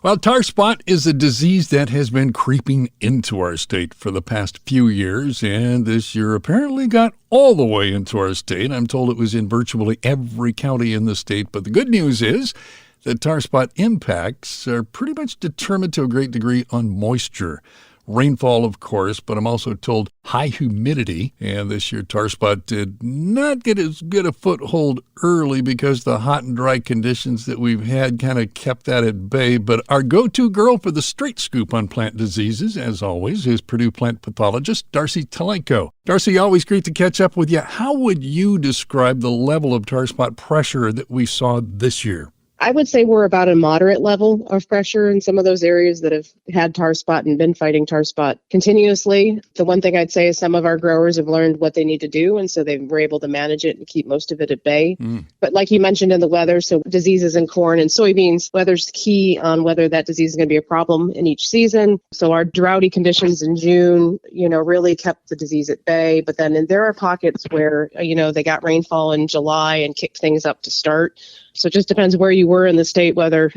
Well, tar spot is a disease that has been creeping into our state for the past few years, and this year apparently got all the way into our state. I'm told it was in virtually every county in the state, but the good news is that tar spot impacts are pretty much determined to a great degree on moisture. Rainfall, of course, but I'm also told high humidity. And this year, tar spot did not get as good a foothold early because the hot and dry conditions that we've had kind of kept that at bay. But our go-to girl for the straight scoop on plant diseases, as always, is Purdue plant pathologist Darcy Telenko. Darcy, always great to catch up with you. How would you describe the level of tar spot pressure that we saw this year? I would say we're about a moderate level of pressure in some of those areas that have had tar spot and been fighting tar spot continuously. The one thing I'd say is some of our growers have learned what they need to do, and so they were able to manage it and keep most of it at bay. But like you mentioned in the weather, so diseases in corn and soybeans, weather's key on whether that disease is going to be a problem in each season. So our droughty conditions in June, really kept the disease at bay. But then there are pockets where, they got rainfall in July and kicked things up to start. So it just depends where you were in the state, whether,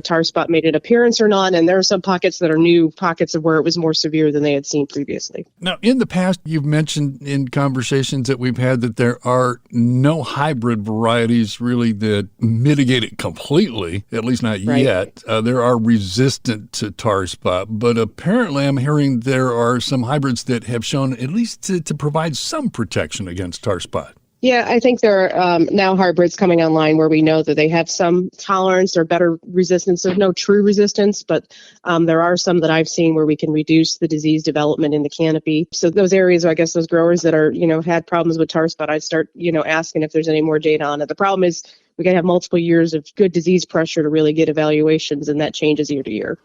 tar spot made an appearance or not. And there are some pockets that are new pockets of where it was more severe than they had seen previously. Now, in the past, you've mentioned in conversations that we've had that there are no hybrid varieties really that mitigate it completely, at least not yet. There are resistant to tar spot, but apparently I'm hearing there are some hybrids that have shown at least to provide some protection against tar spot. Yeah, I think there are now hybrids coming online where we know that they have some tolerance or better resistance. There's no true resistance, but there are some that I've seen where we can reduce the disease development in the canopy. So those areas, I guess those growers that are, had problems with tar spot, I'd start, asking if there's any more data on it. The problem is we got to have multiple years of good disease pressure to really get evaluations, and that changes year to year.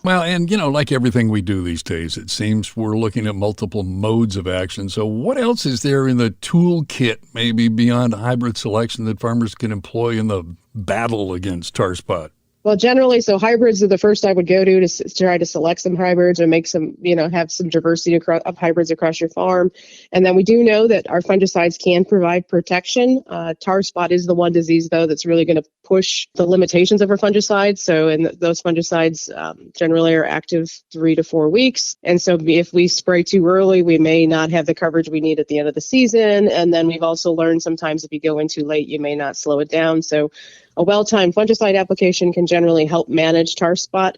Well, and, like everything we do these days, it seems we're looking at multiple modes of action. So what else is there in the toolkit, maybe beyond hybrid selection, that farmers can employ in the battle against tar spot? Well, generally, so hybrids are the first I would go to try to select some hybrids and make some, have some diversity of hybrids across your farm. And then we do know that our fungicides can provide protection. Tar spot is the one disease, though, that's really going to push the limitations of our fungicides. So, and those fungicides generally are active 3 to 4 weeks. And so if we spray too early, we may not have the coverage we need at the end of the season. And then we've also learned sometimes if you go in too late, you may not slow it down. So a well-timed fungicide application can generally help manage tar spot.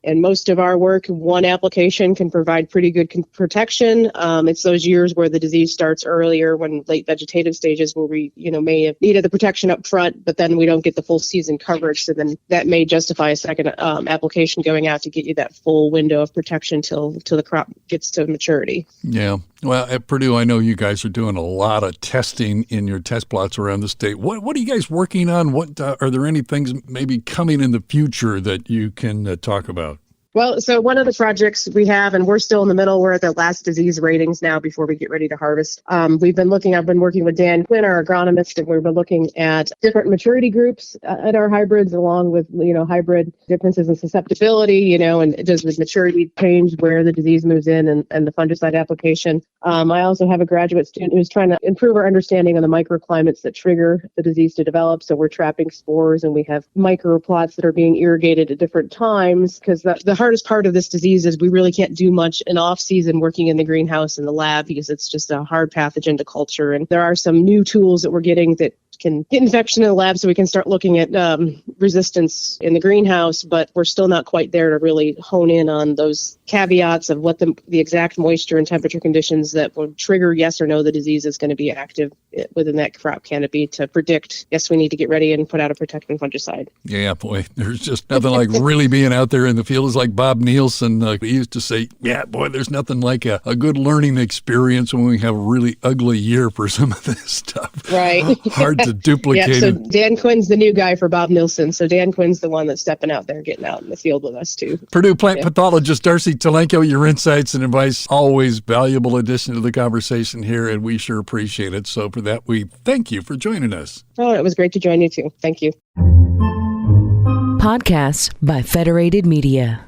In most of our work, one application can provide pretty good protection. It's those years where the disease starts earlier, when late vegetative stages where we, may have needed the protection up front, but then we don't get the full season coverage. So then that may justify a second application going out to get you that full window of protection till the crop gets to maturity. Yeah. Well, at Purdue, I know you guys are doing a lot of testing in your test plots around the state. What are you guys working on? What are there any things maybe coming in the future that you can talk about? Well, so one of the projects we have, and we're still in the middle, we're at the last disease ratings now before we get ready to harvest. I've been working with Dan Quinn, our agronomist, and we've been looking at different maturity groups at our hybrids, along with, hybrid differences in susceptibility, and does the maturity change where the disease moves in and the fungicide application. I also have a graduate student who's trying to improve our understanding of the microclimates that trigger the disease to develop. So we're trapping spores, and we have microplots that are being irrigated at different times, because the hardest part of this disease is we really can't do much in off season working in the greenhouse and the lab, because it's just a hard pathogen to culture. And there are some new tools that we're getting that can get infection in the lab, so we can start looking at resistance in the greenhouse, but we're still not quite there to really hone in on those caveats of what the exact moisture and temperature conditions that will trigger yes or no the disease is going to be active within that crop canopy to predict, yes, we need to get ready and put out a protecting fungicide. Yeah, boy, there's just nothing like really being out there in the field. It's like Bob Nielsen, he used to say, yeah, boy, there's nothing like a good learning experience when we have a really ugly year for some of this stuff. Right. Hard to duplicate. Yeah, so Dan Quinn's the new guy for Bob Nielsen. So Dan Quinn's the one that's stepping out there, getting out in the field with us too. Purdue plant pathologist Darcy Telenko, your insights and advice, always valuable addition to the conversation here, and we sure appreciate it. So for that, we thank you for joining us. Oh, it was great to join you too. Thank you. Podcasts by Federated Media.